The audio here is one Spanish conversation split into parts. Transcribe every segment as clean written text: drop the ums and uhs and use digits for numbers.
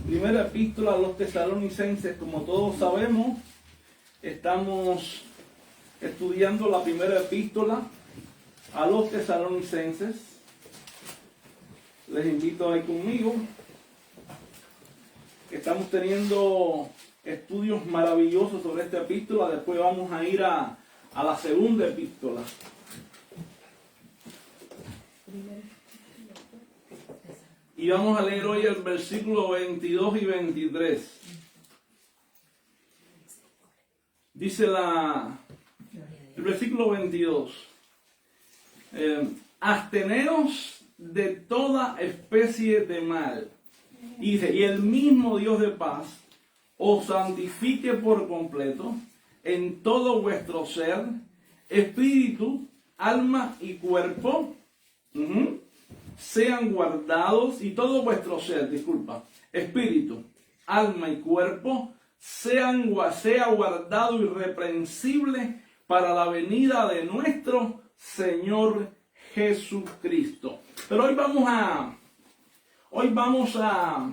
Primera epístola a los tesalonicenses. Como todos sabemos, estamos estudiando la primera epístola a los tesalonicenses. Les invito ahí conmigo. Estamos teniendo estudios maravillosos sobre esta epístola. Después vamos a ir a la segunda epístola. Y vamos a leer hoy el versículo 22 y 23. Dice el versículo 22. Absteneos de toda especie de mal. Y dice, y el mismo Dios de paz os santifique por completo en todo vuestro ser, espíritu, alma y cuerpo. Sean guardados, y todo vuestro ser, espíritu, alma y cuerpo, sea guardado irreprensible para la venida de nuestro Señor Jesucristo. Pero hoy vamos a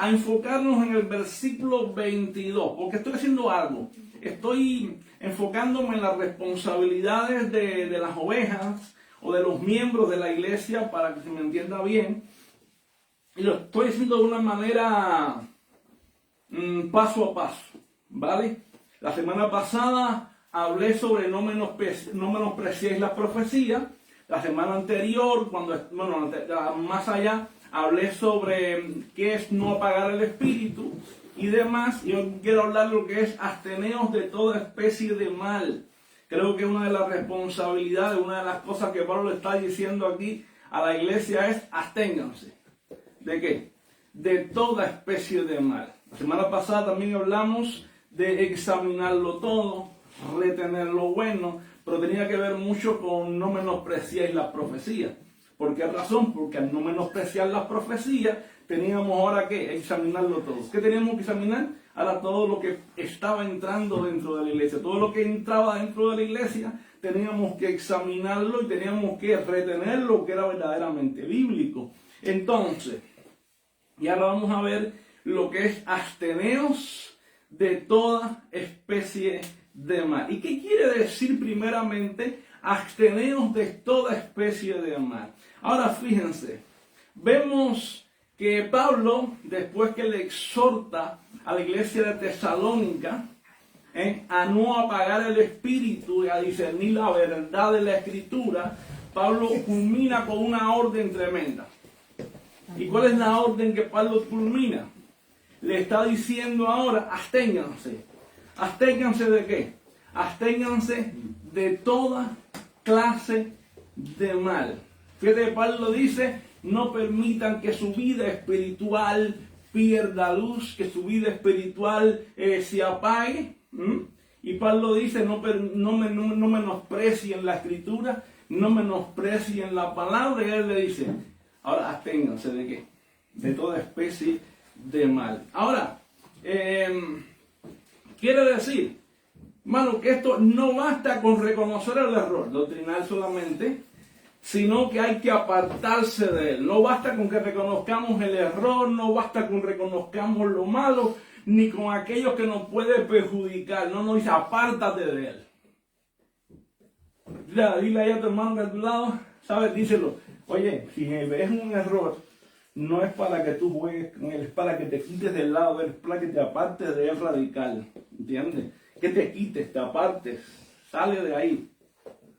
enfocarnos en el versículo 22, porque estoy haciendo algo. Estoy enfocándome en las responsabilidades de las ovejas, o de los miembros de la iglesia, para que se me entienda bien. Y lo estoy haciendo de una manera paso a paso, ¿vale? La semana pasada hablé sobre no menospreciéis la profecía. La semana anterior, más allá, hablé sobre qué es no apagar el espíritu y demás. Y hoy quiero hablar de lo que es absteneos de toda especie de mal. Creo que una de las responsabilidades, una de las cosas que Pablo le está diciendo aquí a la iglesia es absténganse. ¿De qué? De toda especie de mal. La semana pasada también hablamos de examinarlo todo, retener lo bueno, pero tenía que ver mucho con no menospreciar la profecía. ¿Por qué razón? Porque al no menospreciar las profecías, teníamos ahora que examinarlo todo. ¿Qué teníamos que examinar? Ahora todo lo que estaba entrando dentro de la iglesia, todo lo que entraba dentro de la iglesia, teníamos que examinarlo y teníamos que retener lo que era verdaderamente bíblico. Entonces, y ahora vamos a ver lo que es absteneos de toda especie de mal. ¿Y qué quiere decir primeramente absteneos de toda especie de mal? Ahora fíjense, vemos que Pablo, después que le exhorta a la iglesia de Tesalónica a no apagar el espíritu y a discernir la verdad de la escritura, Pablo culmina con una orden tremenda. ¿Y cuál es la orden que Pablo culmina? Le está diciendo ahora, absténganse. ¿Absténganse de qué? Absténganse de toda clase de mal. Fíjate que Pablo dice, no permitan que su vida espiritual pierda luz, que su vida espiritual se apague. Y Pablo dice, no menosprecien la escritura, no menosprecien la palabra. Y él le dice, ahora absténganse de qué? De toda especie de mal. Ahora, quiere decir, hermano, que esto no basta con reconocer el error doctrinal solamente, sino que hay que apartarse de él. No basta con que reconozcamos el error, no basta con que reconozcamos lo malo, ni con aquello que nos puede perjudicar. No, dice, apártate de él. Dile ahí a tu hermano de tu lado, ¿sabes? Díselo. Oye, si ves un error, no es para que tú juegues con él, es para que te quites del lado de él, es para que te apartes de él radical. ¿Entiendes? Que te quites, te apartes, sale de ahí.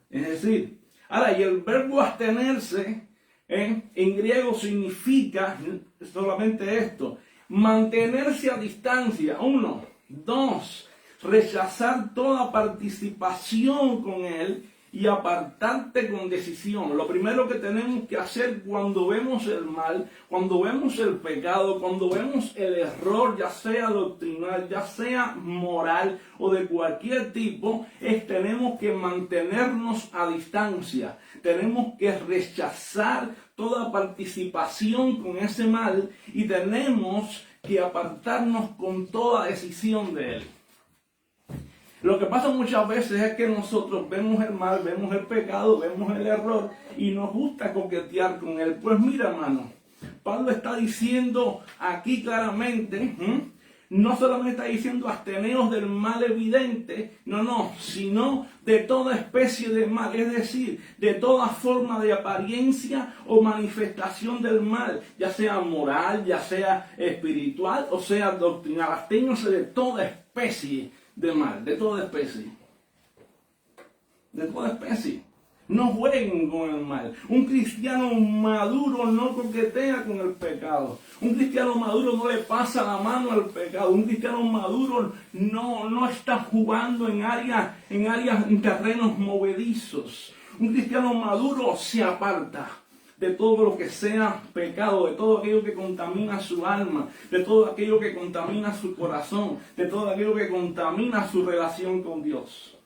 Es decir, ahora, y el verbo abstenerse en griego significa solamente esto: mantenerse a distancia, 1. 2. Rechazar toda participación con él y apartarte con decisión. Lo primero que tenemos que hacer cuando vemos el mal, cuando vemos el pecado, cuando vemos el error, ya sea doctrinal, ya sea moral o de cualquier tipo, es tenemos que mantenernos a distancia. Tenemos que rechazar toda participación con ese mal y tenemos que apartarnos con toda decisión de él. Lo que pasa muchas veces es que nosotros vemos el mal, vemos el pecado, vemos el error y nos gusta coquetear con él. Pues mira, hermano, Pablo está diciendo aquí claramente, no solamente está diciendo absteneos del mal evidente, no, sino de toda especie de mal, es decir, de toda forma de apariencia o manifestación del mal, ya sea moral, ya sea espiritual, o sea doctrinal. Absténganse de toda especie de mal, de toda especie. De toda especie. No jueguen con el mal. Un cristiano maduro no coquetea con el pecado. Un cristiano maduro no le pasa la mano al pecado. Un cristiano maduro no está jugando en terrenos movedizos. Un cristiano maduro se aparta de todo lo que sea pecado, de todo aquello que contamina su alma, de todo aquello que contamina su corazón, de todo aquello que contamina su relación con Dios.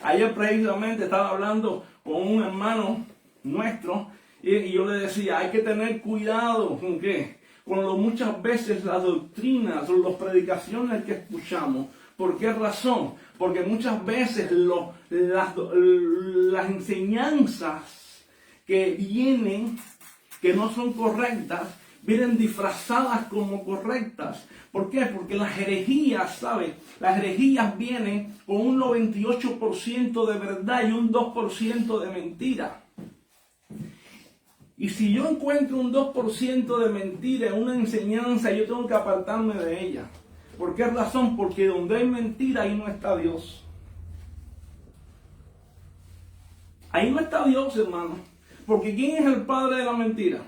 Ayer precisamente estaba hablando con un hermano nuestro y yo le decía, hay que tener cuidado ¿con qué? Con muchas veces las doctrinas o las predicaciones que escuchamos. ¿Por qué razón? Porque muchas veces las enseñanzas que vienen, que no son correctas, vienen disfrazadas como correctas. ¿Por qué? Porque las herejías, ¿sabes? Las herejías vienen con un 98% de verdad y un 2% de mentira. Y si yo encuentro un 2% de mentira en una enseñanza, yo tengo que apartarme de ella. ¿Por qué razón? Porque donde hay mentira, ahí no está Dios. Ahí no está Dios, hermano. Porque ¿quién es el padre de la mentira?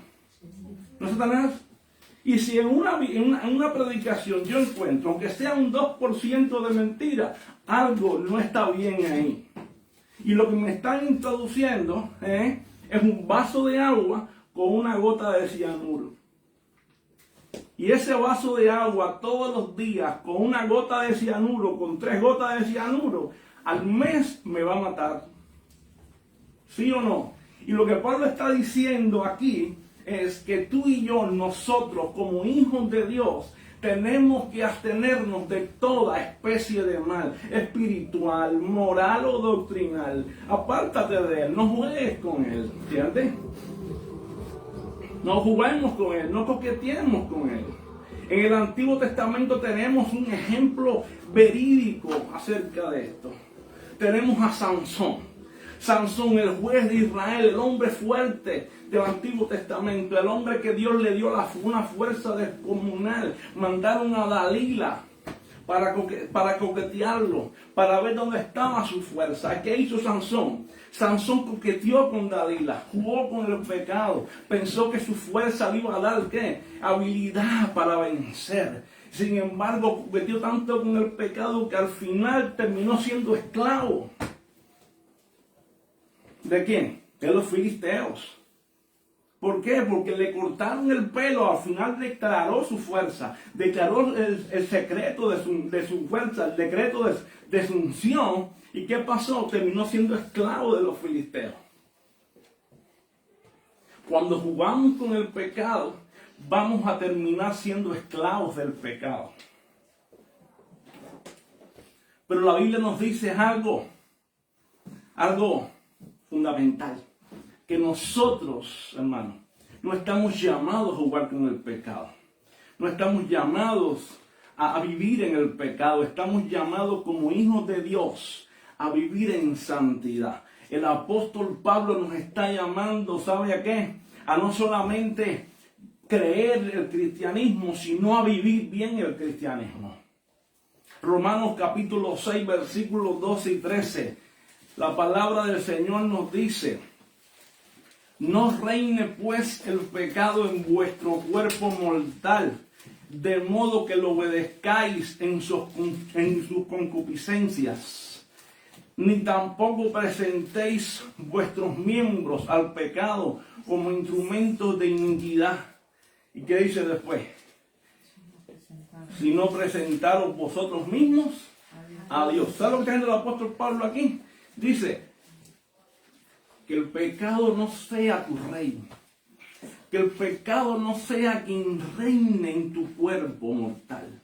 ¿No es Satanás? Y si en una predicación yo encuentro, aunque sea un 2% de mentira, algo no está bien ahí. Y lo que me están introduciendo es un vaso de agua con una gota de cianuro. Y ese vaso de agua todos los días con una gota de cianuro, con 3 gotas de cianuro, al mes me va a matar. ¿Sí o no? Y lo que Pablo está diciendo aquí es que tú y yo, nosotros como hijos de Dios, tenemos que abstenernos de toda especie de mal, espiritual, moral o doctrinal. Apártate de él, no juegues con él, ¿entiendes? No juguemos con él, no coqueteemos con él. En el Antiguo Testamento tenemos un ejemplo verídico acerca de esto. Tenemos a Sansón. Sansón, el juez de Israel, el hombre fuerte del Antiguo Testamento, el hombre que Dios le dio una fuerza descomunal. Mandaron a Dalila para coquetearlo, para ver dónde estaba su fuerza. ¿Qué hizo Sansón? Sansón coqueteó con Dalila, jugó con el pecado, pensó que su fuerza le iba a dar ¿qué? Habilidad para vencer. Sin embargo, coqueteó tanto con el pecado que al final terminó siendo esclavo. ¿De quién? De los filisteos. ¿Por qué? Porque le cortaron el pelo, al final declaró su fuerza, declaró el secreto de su fuerza, el decreto de su unción. ¿Y qué pasó? Terminó siendo esclavo de los filisteos. Cuando jugamos con el pecado, vamos a terminar siendo esclavos del pecado. Pero la Biblia nos dice algo fundamental. Que nosotros, hermanos, no estamos llamados a jugar con el pecado. No estamos llamados a vivir en el pecado. Estamos llamados como hijos de Dios a vivir en santidad. El apóstol Pablo nos está llamando, ¿sabe a qué? A no solamente creer el cristianismo, sino a vivir bien el cristianismo. Romanos capítulo 6, versículos 12 y 13. La palabra del Señor nos dice: no reine pues el pecado en vuestro cuerpo mortal, de modo que lo obedezcáis en sus concupiscencias, ni tampoco presentéis vuestros miembros al pecado como instrumentos de iniquidad. ¿Y qué dice después? Sino presentaros vosotros mismos a Dios. ¿Sabe lo que está diciendo el apóstol Pablo aquí? Dice que el pecado no sea tu rey. Que el pecado no sea quien reine en tu cuerpo mortal.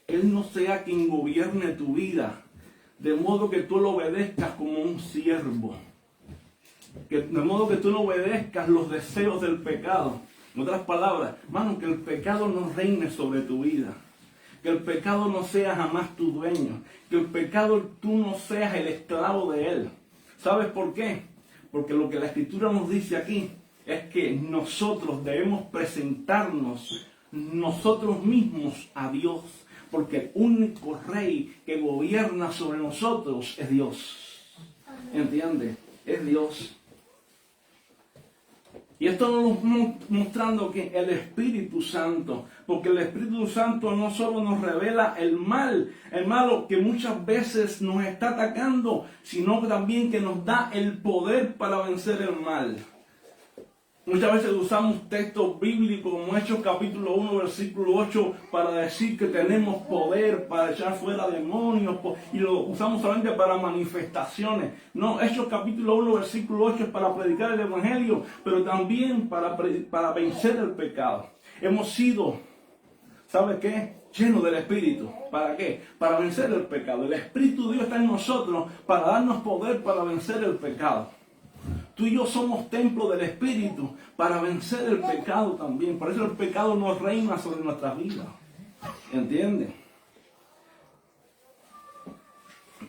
Él no sea quien gobierne tu vida. De modo que tú lo obedezcas como un siervo. de modo que tú no obedezcas los deseos del pecado. En otras palabras, hermano, que el pecado no reine sobre tu vida. Que el pecado no sea jamás tu dueño. Que el pecado tú no seas el esclavo de él. ¿Sabes por qué? Porque lo que la Escritura nos dice aquí es que nosotros debemos presentarnos nosotros mismos a Dios. Porque el único rey que gobierna sobre nosotros es Dios. ¿Entiendes? Es Dios. Y esto nos mostrando que el Espíritu Santo, porque el Espíritu Santo no solo nos revela el malo que muchas veces nos está atacando, sino también que nos da el poder para vencer el mal. Muchas veces usamos textos bíblicos como Hechos capítulo 1, versículo 8, para decir que tenemos poder para echar fuera demonios, y lo usamos solamente para manifestaciones. No, Hechos capítulo 1, versículo 8 es para predicar el Evangelio, pero también para vencer el pecado. Hemos sido, ¿sabe qué? Llenos del Espíritu. ¿Para qué? Para vencer el pecado. El Espíritu de Dios está en nosotros para darnos poder para vencer el pecado. Tú y yo somos templo del Espíritu para vencer el pecado también. Por eso el pecado no reina sobre nuestras vidas. ¿Entiendes?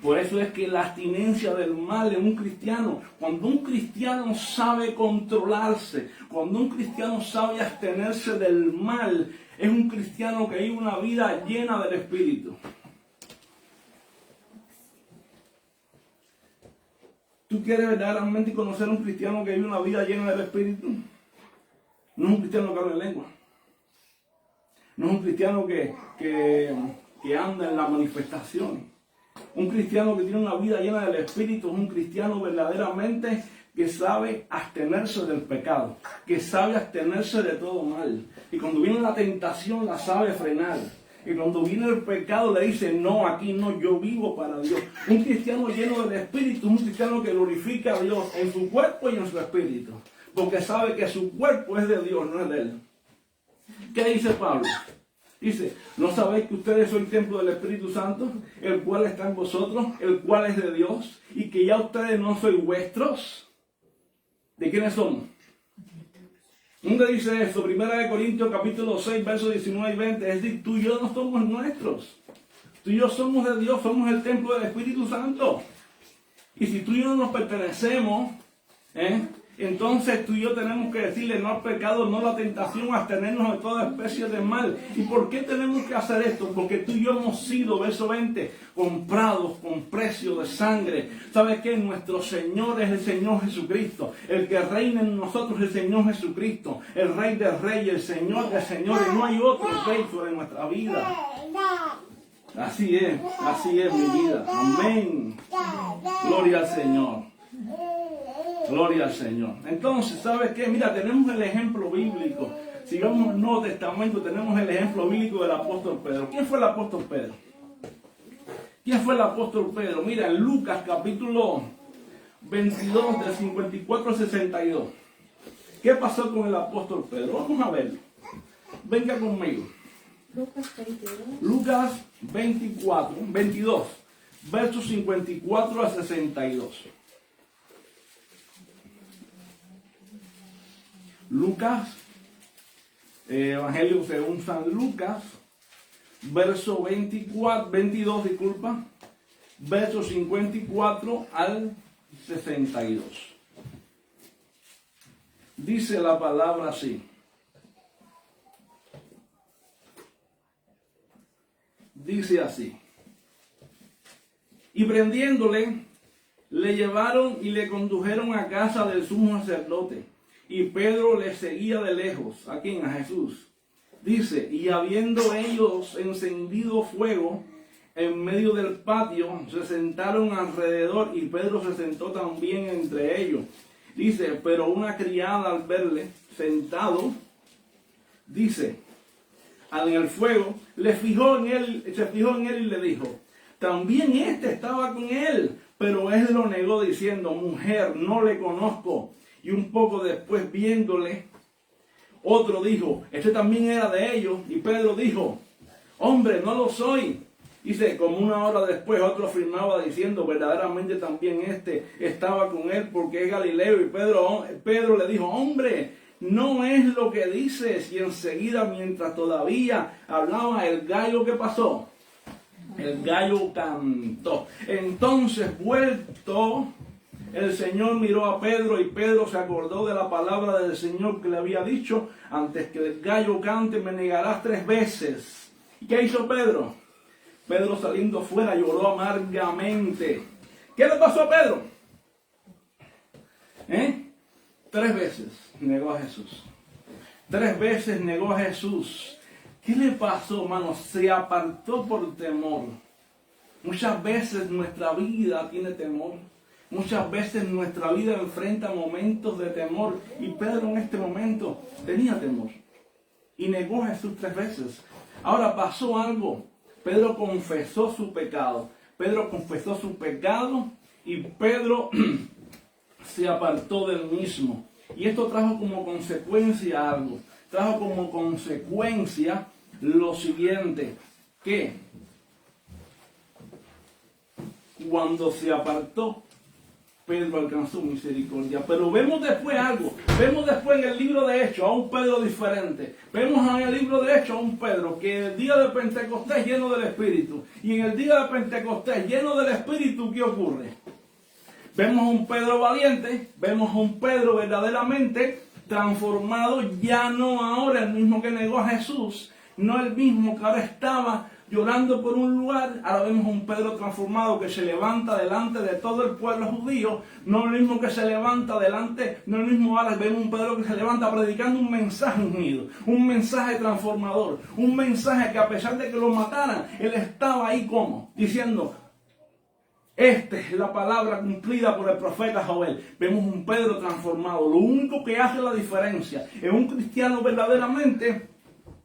Por eso es que la abstinencia del mal en un cristiano, cuando un cristiano sabe controlarse, cuando un cristiano sabe abstenerse del mal, es un cristiano que vive una vida llena del Espíritu. ¿Tú quieres verdaderamente conocer a un cristiano que vive una vida llena del Espíritu? No es un cristiano que habla en lengua. No es un cristiano que anda en la manifestación. Un cristiano que tiene una vida llena del Espíritu es un cristiano verdaderamente que sabe abstenerse del pecado, que sabe abstenerse de todo mal. Y cuando viene la tentación la sabe frenar. Y cuando viene el pecado le dice, no, aquí no, yo vivo para Dios. Un cristiano lleno del Espíritu, un cristiano que glorifica a Dios en su cuerpo y en su espíritu. Porque sabe que su cuerpo es de Dios, no es de él. ¿Qué dice Pablo? Dice, ¿no sabéis que ustedes son el templo del Espíritu Santo, el cual está en vosotros, el cual es de Dios, y que ya ustedes no sois vuestros? ¿De quiénes somos? ¿Dónde dice esto? 1 Corintios capítulo 6, versos 19 y 20. Es decir, tú y yo no somos nuestros. Tú y yo somos de Dios, somos el templo del Espíritu Santo. Y si tú y yo no nos pertenecemos, entonces tú y yo tenemos que decirle no al pecado, no a la tentación, abstenernos de toda especie de mal. ¿Y por qué tenemos que hacer esto? Porque tú y yo hemos sido, verso 20, comprados con precio de sangre. ¿Sabes qué? Nuestro Señor es el Señor Jesucristo. El que reina en nosotros es el Señor Jesucristo. El Rey de Reyes, el Señor de Señores. No hay otro Rey sobre nuestra vida. Así es mi vida. Amén. Gloria al Señor. Gloria al Señor. Entonces, ¿sabes qué? Mira, tenemos el ejemplo bíblico. Si vamos al Nuevo Testamento, tenemos el ejemplo bíblico del apóstol Pedro. ¿Quién fue el apóstol Pedro? ¿Quién fue el apóstol Pedro? Mira, en Lucas capítulo 22, del 54 al 62. ¿Qué pasó con el apóstol Pedro? Vamos a verlo. Venga conmigo. Lucas 22, versos 54 a 62. Lucas, Evangelio según San Lucas, verso 22, verso 54 al 62. Dice la palabra así. Dice así. Y prendiéndole, le llevaron y le condujeron a casa del sumo sacerdote. Y Pedro le seguía de lejos. ¿A quién? A Jesús. Dice, y habiendo ellos encendido fuego en medio del patio, se sentaron alrededor y Pedro se sentó también entre ellos. Dice, pero una criada al verle sentado, dice, en el fuego, se fijó en él y le dijo, también estaba con él. Pero él lo negó diciendo, mujer, no le conozco. Y un poco después, viéndole, otro dijo, también era de ellos. Y Pedro dijo, hombre, no lo soy. Dice, como una hora después otro afirmaba diciendo, verdaderamente también este estaba con él porque es Galileo. Y Pedro le dijo, hombre, no es lo que dices. Y enseguida, mientras todavía hablaba, el gallo, ¿qué pasó? El gallo cantó. Entonces, vuelto, el Señor miró a Pedro y Pedro se acordó de la palabra del Señor que le había dicho, antes que el gallo cante me negarás 3 veces. ¿Y qué hizo Pedro? Pedro saliendo fuera lloró amargamente. ¿Qué le pasó a Pedro? 3 veces negó a Jesús. 3 veces negó a Jesús. ¿Qué le pasó, hermano? Se apartó por temor. Muchas veces nuestra vida tiene temor. Muchas veces nuestra vida enfrenta momentos de temor. Y Pedro en este momento tenía temor. Y negó a Jesús 3 veces. Ahora pasó algo. Pedro confesó su pecado. Pedro confesó su pecado y Pedro se apartó del mismo. Y esto trajo como consecuencia algo. Trajo como consecuencia lo siguiente. Que cuando se apartó, Pedro alcanzó misericordia. Pero vemos después algo. Vemos después en el libro de Hechos a un Pedro diferente. Vemos en el libro de Hechos a un Pedro que el día de Pentecostés lleno del Espíritu. Y en el día de Pentecostés lleno del Espíritu, ¿qué ocurre? Vemos a un Pedro valiente. Vemos a un Pedro verdaderamente transformado. Ya no ahora el mismo que negó a Jesús. No el mismo que ahora estaba llorando por un lugar. Ahora vemos a un Pedro transformado que se levanta delante de todo el pueblo judío. No el mismo que se levanta delante, no el mismo ahora vemos un Pedro que se levanta predicando un mensaje unido, un mensaje transformador, un mensaje que a pesar de que lo mataran, él estaba ahí como diciendo, esta es la palabra cumplida por el profeta Joel. Vemos un Pedro transformado. Lo único que hace la diferencia en un cristiano verdaderamente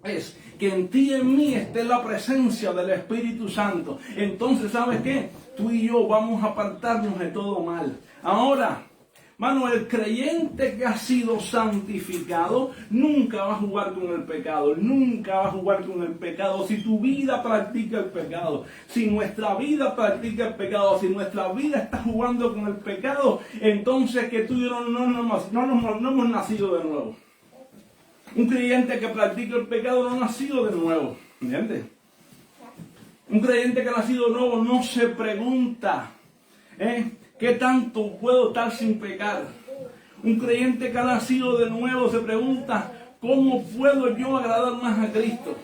es que en ti y en mí esté la presencia del Espíritu Santo. Entonces, ¿sabes qué? Tú y yo vamos a apartarnos de todo mal. Ahora, hermano, el creyente que ha sido santificado nunca va a jugar con el pecado. Nunca va a jugar con el pecado. Si tu vida practica el pecado, si nuestra vida practica el pecado, si nuestra vida está jugando con el pecado, entonces que tú y yo no hemos nacido de nuevo. Un creyente que practica el pecado no ha nacido de nuevo. ¿Entiendes? Un creyente que ha nacido de nuevo no se pregunta, ¿qué tanto puedo estar sin pecar? Un creyente que ha nacido de nuevo se pregunta, ¿cómo puedo yo agradar más a Cristo?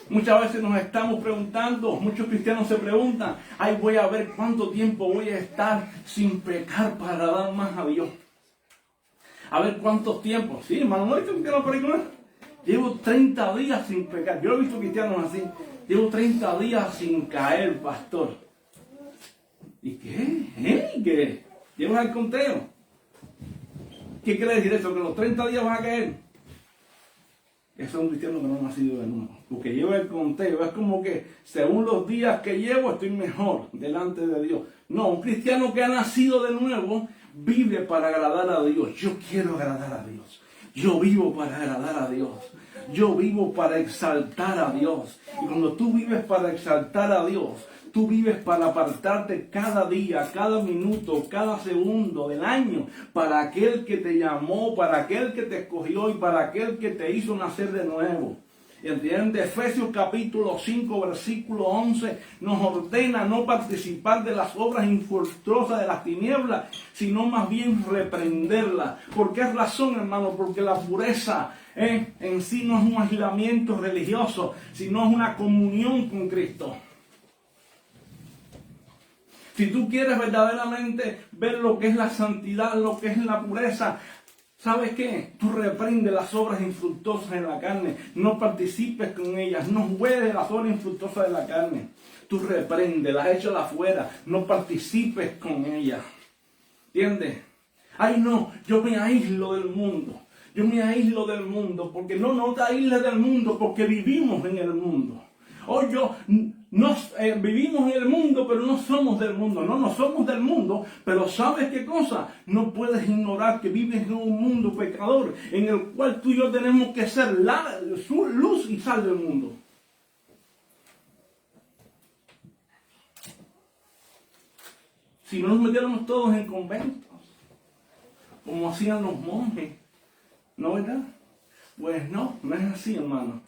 Muchas veces nos estamos preguntando, muchos cristianos se preguntan, voy a ver cuánto tiempo voy a estar sin pecar para agradar más a Dios. A ver cuántos tiempos. Sí, hermano, ¿no he visto cristianos por ahí con él? Llevo 30 días sin pecar. Yo he visto cristianos así. Llevo 30 días sin caer, pastor. ¿Y qué? ¿Qué? ¿Llevas el conteo? ¿Qué quiere decir eso? ¿Que los 30 días vas a caer? Eso es un cristiano que no ha nacido de nuevo. Porque lleva el conteo. Es como que según los días que llevo estoy mejor delante de Dios. No, un cristiano que ha nacido de nuevo vive para agradar a Dios. Yo quiero agradar a Dios. Yo vivo para agradar a Dios. Yo vivo para exaltar a Dios. Y cuando tú vives para exaltar a Dios, tú vives para apartarte cada día, cada minuto, cada segundo del año para aquel que te llamó, para aquel que te escogió y para aquel que te hizo nacer de nuevo. ¿Entiendes? Efesios capítulo 5, versículo 11 nos ordena no participar de las obras infructuosas de las tinieblas, sino más bien reprenderlas. ¿Por qué razón, hermano? Porque la pureza en sí no es un aislamiento religioso, sino es una comunión con Cristo. Si tú quieres verdaderamente ver lo que es la santidad, lo que es la pureza, ¿sabes qué? Tú reprendes las obras infructuosas en la carne. No participes con ellas. No juegues las obras infructuosas de la carne. Tú reprendes, las échalas afuera. No participes con ellas. ¿Entiendes? No, yo me aíslo del mundo. Yo me aíslo del mundo. Porque no te aísles del mundo, porque vivimos en el mundo. Vivimos en el mundo, pero no somos del mundo. No somos del mundo, pero ¿sabes qué cosa? No puedes ignorar que vives en un mundo pecador, en el cual tú y yo tenemos que ser luz y sal del mundo. Si no nos metiéramos todos en conventos, como hacían los monjes, ¿no, verdad? Pues no, no es así, hermano.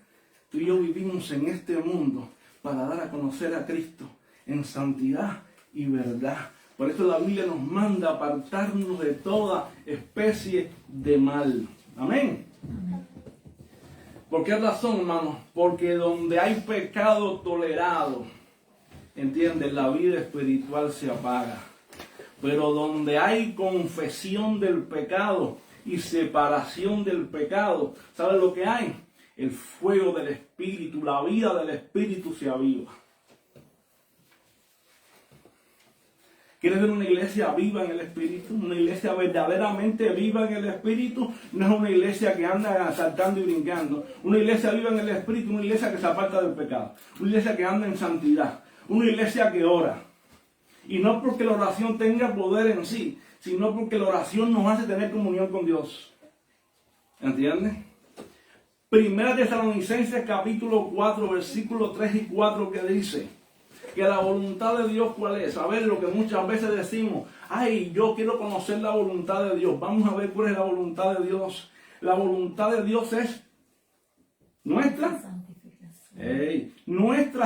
Tú y yo vivimos en este mundo para dar a conocer a Cristo en santidad y verdad. Por eso la Biblia nos manda apartarnos de toda especie de mal. Amén. ¿Por qué razón, hermano? Porque donde hay pecado tolerado, ¿entiendes? La vida espiritual se apaga. Pero donde hay confesión del pecado y separación del pecado, ¿sabes lo que hay? El fuego del Espíritu, la vida del Espíritu se aviva. ¿Quieres ver una iglesia viva en el Espíritu? Una iglesia verdaderamente viva en el Espíritu. No es una iglesia que anda saltando y brincando. Una iglesia viva en el Espíritu, una iglesia que se aparta del pecado. Una iglesia que anda en santidad. Una iglesia que ora. Y no porque la oración tenga poder en sí, sino porque la oración nos hace tener comunión con Dios. ¿Entiendes? Primera Tesalonicenses capítulo 4, versículos 3 y 4 que dice que la voluntad de Dios, ¿cuál es? A ver, lo que muchas veces decimos, ay, yo quiero conocer la voluntad de Dios. Vamos a ver cuál es la voluntad de Dios. La voluntad de Dios es nuestra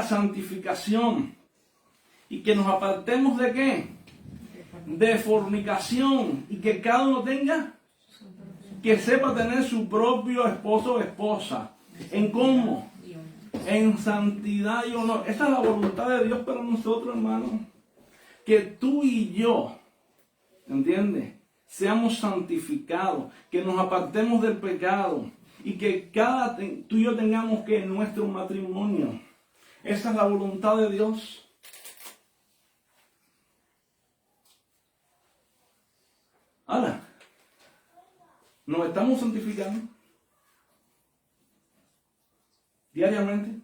santificación. Y que nos apartemos ¿de qué? De fornicación. Y que cada uno tenga, que sepa tener su propio esposo o esposa. ¿En cómo? En santidad y honor. Esa es la voluntad de Dios para nosotros, hermanos. Que tú y yo, ¿entiendes? Seamos santificados, que nos apartemos del pecado y que tú y yo tengamos que en nuestro matrimonio. Esa es la voluntad de Dios. Ahora, nos estamos santificando diariamente.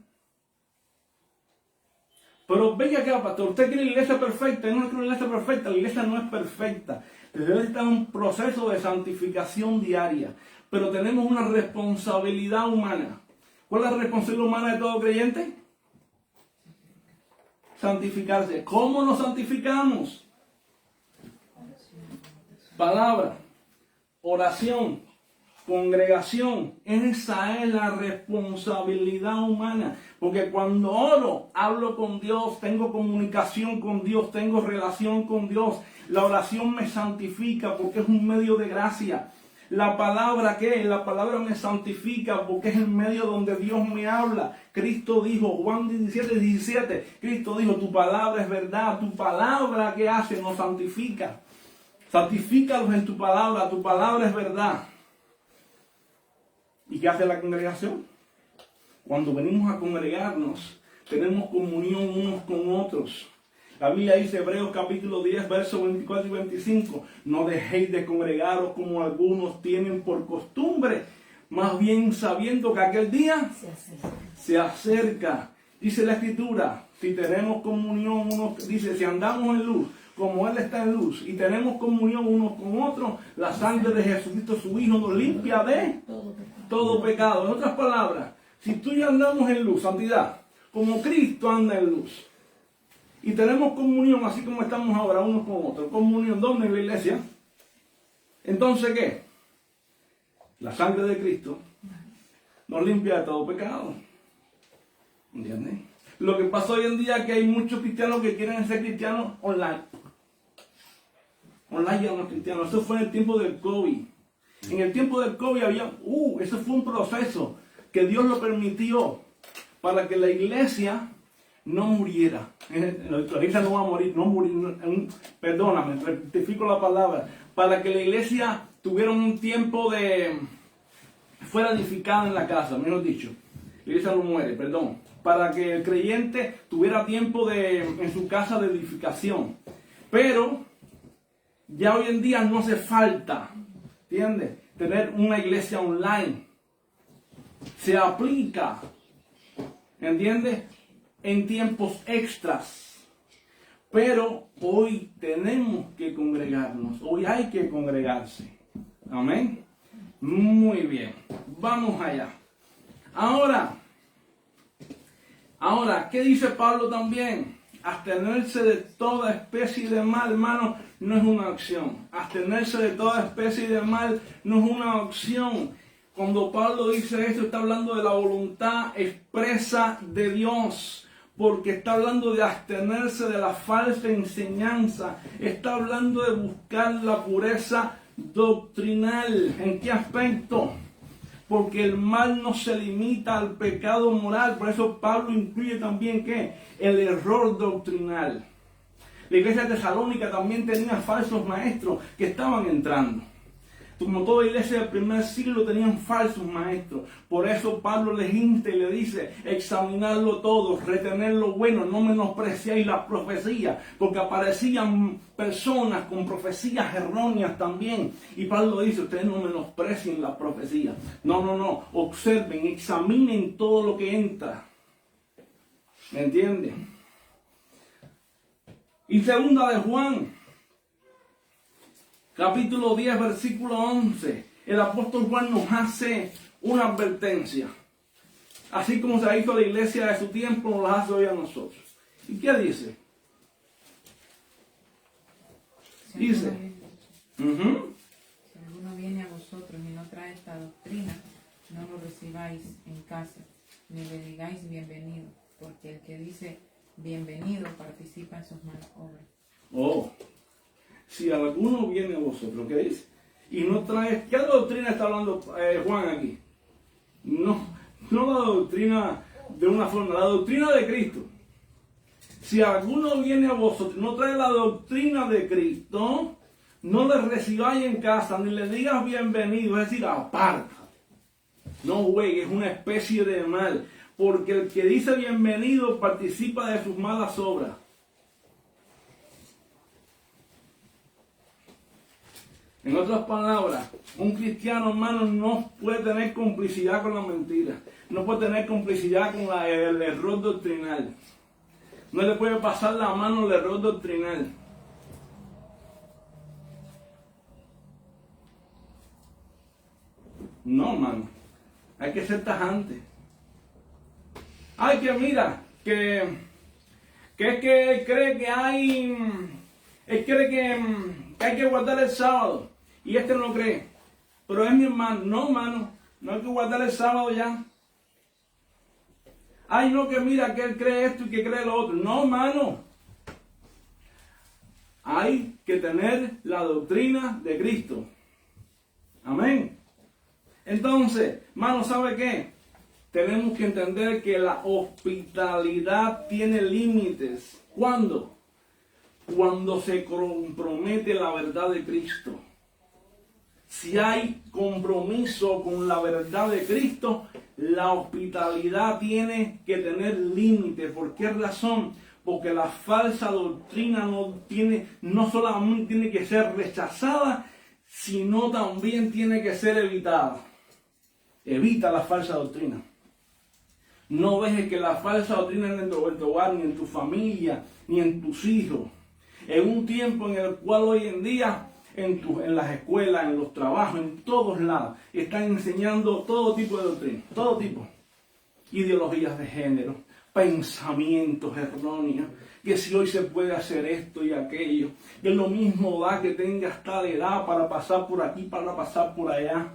Pero venga acá, pastor, usted quiere la iglesia perfecta. No es una iglesia perfecta, la iglesia no es perfecta. La iglesia está en un proceso de santificación diaria. Pero tenemos una responsabilidad humana. ¿Cuál es la responsabilidad humana de todo creyente? Santificarse. ¿Cómo nos santificamos? Palabra, oración, congregación. Esa es la responsabilidad humana. Porque cuando oro, hablo con Dios, tengo comunicación con Dios, tengo relación con Dios. La oración me santifica porque es un medio de gracia. La palabra, ¿qué? La palabra me santifica porque es el medio donde Dios me habla. Cristo dijo, Juan 17:17, Cristo dijo, tu palabra es verdad, tu palabra, ¿qué hace? Nos santifica. Santifícalos en tu palabra es verdad. ¿Y qué hace la congregación? Cuando venimos a congregarnos, tenemos comunión unos con otros. La Biblia dice, Hebreos capítulo 10, versos 24 y 25, no dejéis de congregaros como algunos tienen por costumbre, más bien sabiendo que aquel día se acerca. Dice la Escritura, si tenemos comunión dice, si andamos en luz, como Él está en luz, y tenemos comunión unos con otros, la sangre de Jesucristo, su Hijo, nos limpia de todo pecado. En otras palabras, si tú y yo andamos en luz, santidad, como Cristo anda en luz, y tenemos comunión así como estamos ahora unos con otros, comunión, ¿dónde? En la iglesia. Entonces, ¿qué? La sangre de Cristo nos limpia de todo pecado. ¿Entiendes? Lo que pasa hoy en día es que hay muchos cristianos que quieren ser cristianos online. Online ya no es cristiano. Eso fue en el tiempo del COVID. En el tiempo del COVID había, eso fue un proceso que Dios lo permitió para que la iglesia no muriera. La iglesia no va a morir, perdóname, rectifico la palabra. Para que la iglesia tuviera un tiempo fuera edificada en la casa, mejor dicho. La iglesia no muere, perdón. Para que el creyente tuviera tiempo en su casa de edificación. Pero ya hoy en día no hace falta, ¿entiendes? Tener una iglesia online. Se aplica, ¿entiendes? En tiempos extras. Pero hoy tenemos que congregarnos. Hoy hay que congregarse. Amén. Muy bien. Vamos allá. Ahora, ¿qué dice Pablo también? Abstenerse de toda especie de mal, hermano, no es una opción. Abstenerse de toda especie de mal no es una opción. Cuando Pablo dice esto, está hablando de la voluntad expresa de Dios, porque está hablando de abstenerse de la falsa enseñanza, está hablando de buscar la pureza doctrinal. ¿En qué aspecto? Porque el mal no se limita al pecado moral, por eso Pablo incluye también ¿qué? El error doctrinal. La iglesia de Tesalónica también tenía falsos maestros que estaban entrando. Como toda iglesia del primer siglo tenían falsos maestros. Por eso Pablo les insta y le dice, examinadlo todo, retener lo bueno, no menospreciáis la profecía, porque aparecían personas con profecías erróneas también. Y Pablo dice, ustedes no menosprecien la profecía. No, observen, examinen todo lo que entra. ¿Me entienden? Y segunda de Juan, capítulo 10, versículo 11, el apóstol Juan nos hace una advertencia. Así como se la hizo a la iglesia de su tiempo, nos la hace hoy a nosotros. ¿Y qué dice? Dice, si alguno viene a vosotros y no trae esta doctrina, no lo recibáis en casa, ni le digáis bienvenido, porque el que dice bienvenido participa en sus malas obras. Oh. Si alguno viene a vosotros, ¿qué dice? Y no trae, ¿qué doctrina está hablando Juan aquí? No la doctrina de una forma, la doctrina de Cristo. Si alguno viene a vosotros, no trae la doctrina de Cristo, no le recibáis en casa, ni le digas bienvenido, es decir, aparta. No juegues, es una especie de mal, porque el que dice bienvenido participa de sus malas obras. En otras palabras, un cristiano, hermano, no puede tener complicidad con la mentira. No puede tener complicidad con el error doctrinal. No le puede pasar la mano al error doctrinal. No, hermano. Hay que ser tajante. Ay, que mira, que es que él cree que hay... Él cree que hay que guardar el sábado. Y este no cree. Pero es mi hermano. No, hermano. No hay que guardar el sábado ya. Ay, no, que mira, que él cree esto y que cree lo otro. No, hermano. Hay que tener la doctrina de Cristo. Amén. Entonces, hermano, ¿sabe qué? Tenemos que entender que la hospitalidad tiene límites. ¿Cuándo? Cuando se compromete la verdad de Cristo. Si hay compromiso con la verdad de Cristo, la hospitalidad tiene que tener límites. ¿Por qué razón? Porque la falsa doctrina no solamente tiene que ser rechazada, sino también tiene que ser evitada. Evita la falsa doctrina. No dejes que la falsa doctrina entre en tu hogar, ni en tu familia, ni en tus hijos. En un tiempo en el cual hoy en día, en las escuelas, en los trabajos, en todos lados, están enseñando todo tipo de doctrina, todo tipo. Ideologías de género, pensamientos erróneos, que si hoy se puede hacer esto y aquello, que lo mismo da que tengas tal edad para pasar por aquí, para pasar por allá.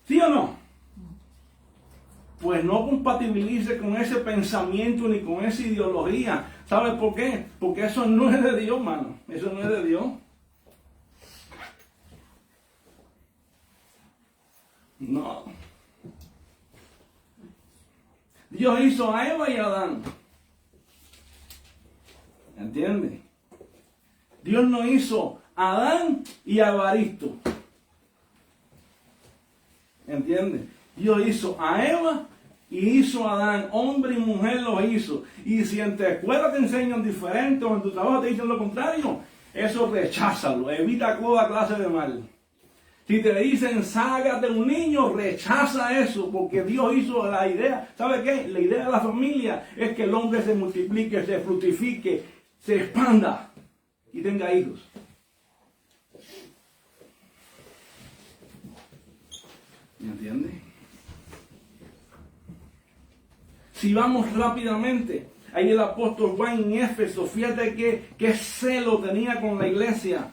¿Sí o no? Pues no compatibilice con ese pensamiento ni con esa ideología. ¿Sabe por qué? Porque eso no es de Dios, mano. Eso no es de Dios. No. Dios hizo a Eva y a Adán. ¿Entiendes? Dios no hizo a Adán y a Evaristo. ¿Entiendes? Dios hizo a Eva y hizo a Adán. Hombre y mujer los hizo. Y si en tu escuela te enseñan diferente o en tu trabajo te dicen lo contrario, eso recházalo. Evita toda clase de mal. Si te dicen, ságate un niño, rechaza eso, porque Dios hizo la idea. ¿Sabe qué? La idea de la familia es que el hombre se multiplique, se fructifique, se expanda y tenga hijos. ¿Me entiende? Si vamos rápidamente ahí el apóstol Juan en Éfeso, fíjate qué celo tenía con la iglesia,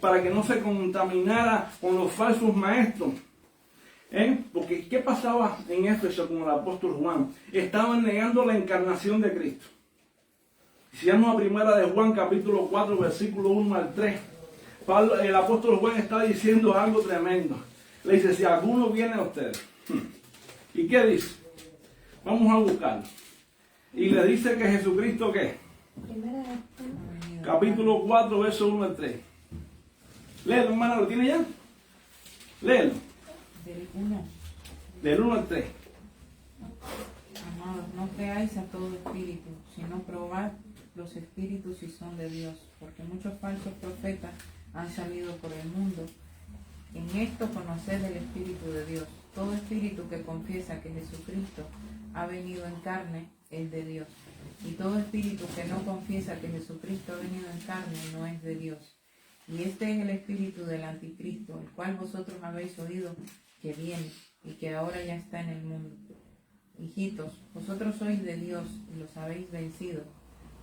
para que no se contaminara con los falsos maestros. Porque ¿qué pasaba en Éfeso con el apóstol Juan? Estaban negando la encarnación de Cristo. Si vamos a primera de Juan capítulo 4 versículo 1 al 3, el apóstol Juan está diciendo algo tremendo. Le dice, si alguno viene a ustedes, ¿y qué dice? Vamos a buscarlo. Y le dice que Jesucristo, ¿qué? Capítulo 4 verso 1 al 3. Léelo, hermano, ¿lo tiene ya? Léelo. Del 1 al 3. Amados, no creáis a todo espíritu, sino probad los espíritus si son de Dios, porque muchos falsos profetas han salido por el mundo. En esto conoced el Espíritu de Dios. Todo espíritu que confiesa que Jesucristo ha venido en carne es de Dios. Y todo espíritu que no confiesa que Jesucristo ha venido en carne no es de Dios. Y este es el espíritu del anticristo, el cual vosotros habéis oído que viene y que ahora ya está en el mundo. Hijitos, vosotros sois de Dios y los habéis vencido,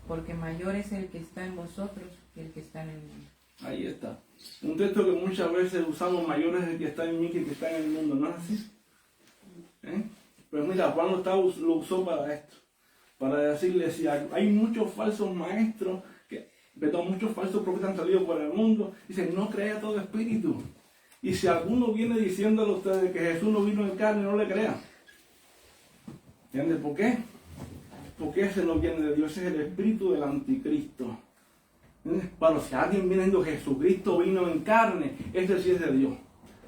porque mayor es el que está en vosotros que el que está en el mundo. Ahí está. Un texto que muchas veces usamos, mayor es el que está en mí que el que está en el mundo, ¿no es así? Pues mira, Juan lo usó para esto, para decirle, si hay muchos falsos maestros, muchos falsos profetas han salido por el mundo, dice, no crea todo espíritu. Y si alguno viene diciéndole a ustedes que Jesús no vino en carne, no le crean. ¿Entiendes por qué? Porque ese no viene de Dios, ese es el espíritu del anticristo. ¿Entiendes? Pero si alguien viene diciendo Jesucristo vino en carne, ese sí es de Dios.